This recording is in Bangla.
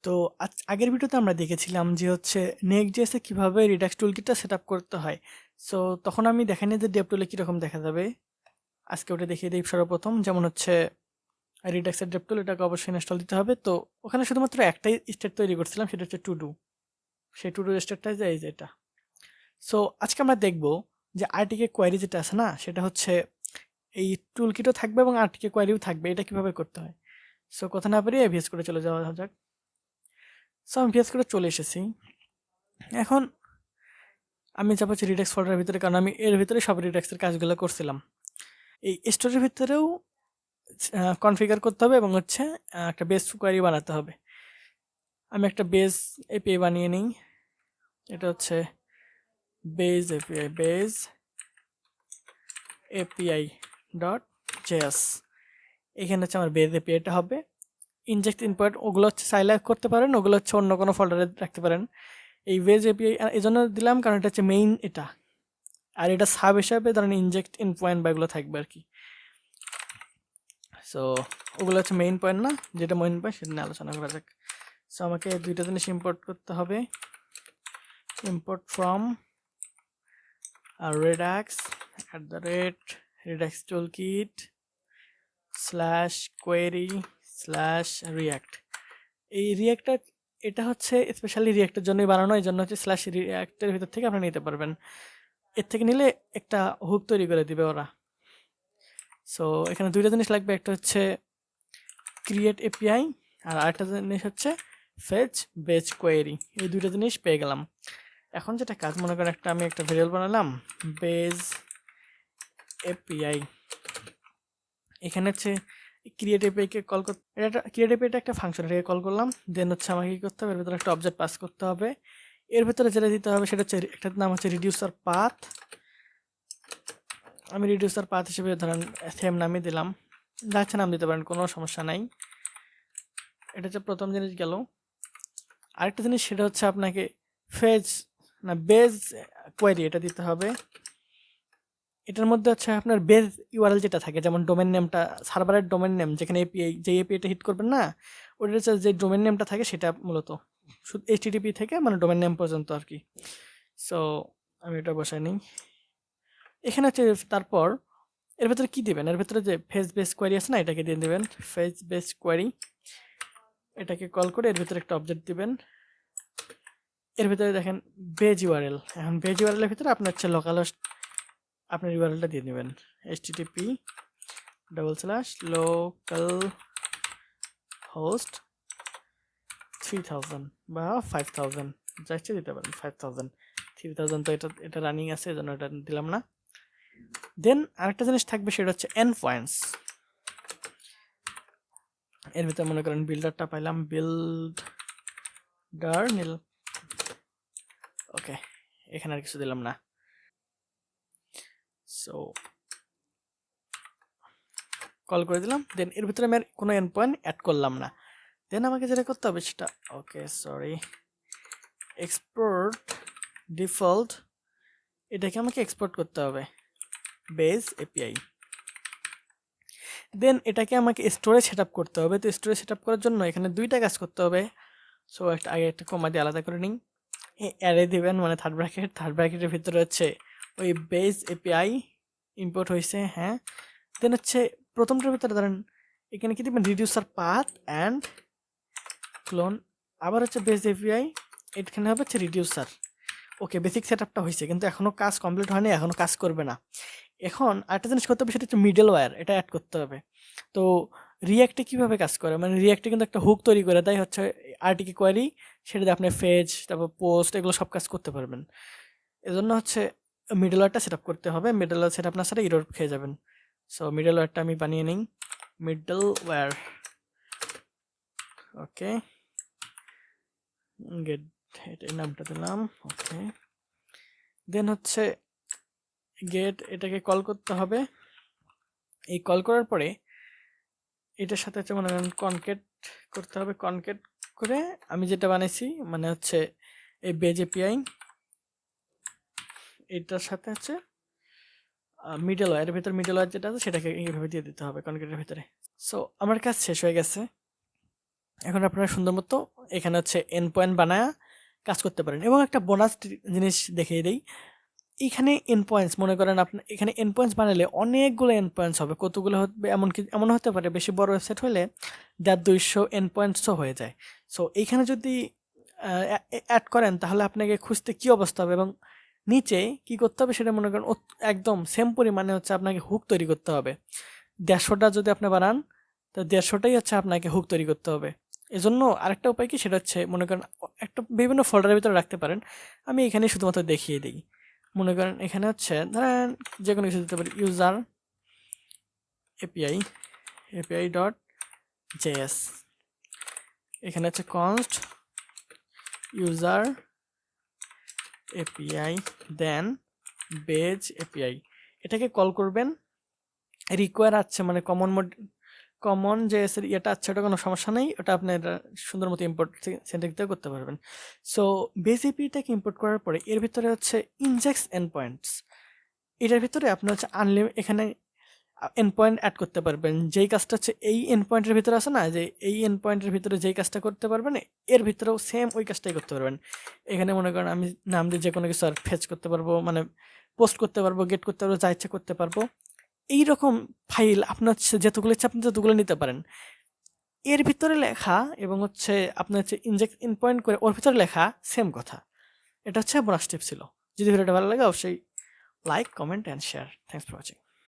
তো আগের ভিডিওতে আমরা দেখেছিলাম যে হচ্ছে Next.js এ কিভাবে redux টুলকিটটা সেটআপ করতে হয়। সো তখন আমি দেখাইনি যে dev tool-এ কিরকম দেখা যাবে। আজকে ওটা দেখিয়ে দিই সর্বপ্রথম। যেমন হচ্ছে redux এর dev tool, এটাকে অবশ্যই ইনস্টল দিতে হবে। তো ওখানে শুধুমাত্র একটাই স্টেট তৈরি করছিলাম, সেটা হচ্ছে to do। সেই to do স্টেটটা এই যে এটা। সো আজকে আমরা দেখব যে আরটিকে কোয়েরি যেটা আছে না, সেটা হচ্ছে এই টুলকিটও থাকবে এবং আরটিকে কোয়েরিও থাকবে। এটা কিভাবে করতে হয়। সো কথা না বাড়িয়ে ভিএস কোডে চলে যাওয়া যাক। সো আমি ভিএস কোডে চলে এসেছি। এখন আমি যাবো হচ্ছে রিডাক্স ফোল্ডারের ভিতরে, কারণ আমি এর ভিতরে সব রিডাক্সের কাজগুলো করছিলাম। এই স্টোরের ভিতরেও কনফিগার করতে হবে এবং হচ্ছে একটা বেস কোয়ারি বানাতে হবে। আমি একটা বেস এপিআই বানিয়ে নিই। এটা হচ্ছে বেস এপিআই ডট জেএস। এখানে হচ্ছে আমার বেস এপিআইটা হবে। ইনজেক্ট ইনপয়েন্ট ওগুলো হচ্ছে চাইলে করতে পারেন, ওগুলো হচ্ছে অন্য কোনো ফোল্ডারে রাখতে পারেন। এই বেস এপিআই এই জন্য দিলাম কারণ এটা হচ্ছে মেইন এটা, আর এটা সাব হিসাবে ধরেন ইনজেক্ট ইন পয়েন্ট বা এগুলো থাকবে আর কি। সো ওগুলো হচ্ছে মেইন পয়েন্ট না, যেটা মেইন পয়েন্ট সেটা নিয়ে আলোচনা করা যাক। সো আমাকে দুইটা জিনিস ইম্পোর্ট করতে হবে। Import from redux redux toolkit /query/react। এই রিয়াক্টটা এটা হচ্ছে স্পেশালি রিয়াক্টের জন্যই বানানো, এই জন্য হচ্ছে /reactর ভিতর থেকে আপনারা নিতে পারবেন। এর থেকে নিলে একটা হুক তৈরি করে দিবে ওরা। সো এখানে দুইটা জিনিস লাগবে, একটা হচ্ছে ক্রিয়েট এপিআই আর আরেকটা জিনিস হচ্ছে ফেচ বেজ কোয়েরি। এই দুইটা জিনিস পেয়ে গেলাম। এখন যেটা কাজ, মনে করেন আমি একটা ভেরিয়েবল বানালাম বেজ এপিআই। এখানে হচ্ছে ক্রিয়েট এপিআইকে কল করতে, এটা ক্রিয়েট এপিআইটা একটা ফাংশন, এটাকে কল করলাম। দেন হচ্ছে আমাকে কি করতে হবে, এর ভিতরে একটা অবজেক্ট পাস করতে হবে। এর ভিতরে যেটা দিতে হবে সেটা হচ্ছে একটার নাম হচ্ছে রিডিউসার পাথ। আমি রিডিউসার পাথ হিসেবে ধরেন সেম নামই দিলাম, যাচ্ছে নাম দিতে পারেন, কোনো সমস্যা নাই। এটা হচ্ছে প্রথম জিনিস গেল। আরেকটা জিনিস সেটা হচ্ছে আপনাকে ফেজ না বেজ কোয়েরি এটা দিতে হবে। এটার মধ্যে হচ্ছে আপনার বেজ ইউআরএল যেটা থাকে, যেমন ডোমেন নেমটা, সার্ভারের ডোমেন নেম, যেখানে এপিআই যে এপিআইটা হিট করবেন না, ওটার হচ্ছে যে ডোমেন নেমটা থাকে সেটা মূলত শুধু এইচটিটিপি থেকে মানে ডোমেন নেম পর্যন্ত আর কি। সো আমি এটা বসাই নিই। এখানে হচ্ছে তারপর এর ভেতরে কি দিবেন, এর ভেতরে যে ফেজ বেস কোয়ারি আছে না, এটাকে দিয়ে দেবেন ফেজ বেস কোয়ারি। এটাকে কল করে এর ভিতরে একটা অবজেক্ট দিবেন। এর ভিতরে দেখেন বেজ ইউআরএল। এখন বেজ ইউআরএল এর ভিতরে আপনার হচ্ছে লোকাল হোস্ট, আপনার ইউআরএলটা দিয়ে নেবেন http://localhost 3000 বা 5000 যা ইচ্ছে দিতে পারেন। 5000 3000 তো এটা রানিং আছে, এজন্য এটা দিলাম না। দেন আরেকটা জিনিস থাকবে, সেটা হচ্ছে এন্ড পয়েন্টস। এর ভিতরে মনে করেন বিল্ডারটা পাইলাম, বিল্ডার নীল। ওকে, এখানে আর কিছু দিলাম না। সো কল করে দিলাম। দেন এর ভিতরে আমি আর কোনো এন্ড পয়েন্ট অ্যাড করলাম না। দেন আমাকে যেটা করতে হবে সেটা এক্সপোর্ট ডিফল্ট, এটাকে আমাকে এক্সপোর্ট করতে হবে বেজ এপিআই। দেন এটাকে আমাকে স্টোরেজ সেটআপ করতে হবে। তো স্টোরেজ সেটআপ করার জন্য এখানে দুইটা কাজ করতে হবে। সো আগে একটা কমা দিয়ে আলাদা করে নিই। অ্যারে দিবেন মানে থার্ড ব্র্যাকেটের ভিতরে হচ্ছে ওই বেজ এপিআই ইম্পোর্ট হয়েছে, হ্যাঁ। দেন হচ্ছে প্রথমটার ভিতরে ধরেন এখানে কি দিবেন রিডিউসার পাথ অ্যান্ড ক্লোন, আবার হচ্ছে বেজ এপিআই, এখানে হবে হচ্ছে রিডিউসার। ওকে, বেসিক সেটআপটা হয়েছে, কিন্তু এখনো কাজ কমপ্লিট হয়নি, এখনো কাজ করবে না। এখন আরেকটা জিনিস করতে হবে, সেটা হচ্ছে মিডলওয়্যার, এটা অ্যাড করতে হবে। তো রিয়াক্টে কিভাবে কাজ করে, মানে রিয়াক্টে কিন্তু একটা হুক তৈরি করে দেয় হচ্ছে আরটিকে কোয়ারি, সেটা দিয়ে আপনি ফেজ তারপর পোস্ট এগুলো সব কাজ করতে পারবেন। এজন্য হচ্ছে মিডলওয়্যারটা সেট আপ করতে হবে। মিডলওয়্যার সেট আপ না ছাড়া এরর খেয়ে যাবেন। সো মিডলওয়্যারটা আমি বানিয়ে নিই, মিডলওয়্যার। ওকে, গেট এটা নামটা দিলাম। ওকে, দেন হচ্ছে গেট, এটাকে কল করতে হবে। এই কল করার পরে এটার সাথে হচ্ছে মনে করেন কনকেট করতে হবে। কনকেট করে আমি যেটা বানাইছি মানে হচ্ছে এই বেজ এপিআই, এটার সাথে হচ্ছে মিডলওয়্যার, এর ভিতর মিডলওয়্যার যেটা আছে সেটাকে এইভাবে দিয়ে দিতে হবে কনকেটের ভিতরে। সো আমার কাজ শেষ হয়ে গেছে। এখন আপনারা সুন্দর মতো এখানে হচ্ছে এন্ড পয়েন্ট বানায় কাজ করতে পারেন। এবং একটা বোনাস জিনিস দেখিয়ে দিই, এখানে এন্ড পয়েন্টস মনে করেন আপনি এখানে এন্ড পয়েন্টস বানালে অনেকগুলো এন্ড পয়েন্টস হবে, কতগুলো হবে এমনকি এমন হতে পারে বেশি বড় ওয়েবসাইট হলে 150-200 এন্ড পয়েন্টসও হয়ে যায়। সো এইখানে যদি অ্যাড করেন তাহলে আপনাকে খুঁজতে কী অবস্থা হবে, এবং নিচে কি করতে হবে সেটা মনে করেন একদম সেম পরিমাণে হচ্ছে আপনাকে হুক তৈরি করতে হবে। 150টা যদি আপনি বানান তো 150টাই হচ্ছে আপনাকে হুক তৈরি করতে হবে। এজন্য আরেকটা উপায় কি, সেটা হচ্ছে মনে করেন একটা বিভিন্ন ফোল্ডারের ভিতরে রাখতে পারেন। আমি এখানে শুধুমাত্র দেখিয়ে দিই। মনে করেন এখানে হচ্ছে ধরেন যে কোনো কিছু দিতে পারি, ইউজার এপিআই ডট জেএস, এখানে হচ্ছে কনস্ট ইউজার এপিআই দেন বেজ এপিআই, এটাকে কল করবেন। রিকোয়ার আছে মানে কমন যে এটা আছে, ওটা কোনো সমস্যা নেই, ওটা আপনার সুন্দর মতো ইম্পোর্ট সিনট্যাক্স দিয়ে করতে পারবেন। সো বেজ এপিআইটাকে ইম্পোর্ট করার পরে এর ভিতরে হচ্ছে ইনজেক্টস এন্ড পয়েন্টস, এটার ভিতরে আপনি হচ্ছে এখানে এন্ড পয়েন্ট অ্যাড করতে পারবেন। যেই কাজটা হচ্ছে এই এন্ড পয়েন্টের ভিতরে আছে না, যে এই এন্ড পয়েন্টের ভিতরে যেই কাজটা করতে পারবেন এর ভিতরেও সেম ওই কাজটাই করতে পারবেন। এখানে মনে করেন আমি নাম দিয়ে যে কোনো কিছু আর ফেচ করতে পারবো, মানে পোস্ট করতে পারবো, গেট করতে পারবো, যা ইচ্ছা করতে পারবো। এইরকম ফাইল আপনার হচ্ছে যতগুলো ইচ্ছা আপনি ততগুলো নিতে পারেন। এর ভিতরে লেখা এবং হচ্ছে আপনার হচ্ছে ইনজেক্ট ইন পয়েন্ট করে ওর ভিতরে লেখা সেম কথা। এটা হচ্ছে বোনাস টিপ ছিল। যদি ভিডিওটা ভালো লাগে অবশ্যই like, comment and share. Thanks for watching.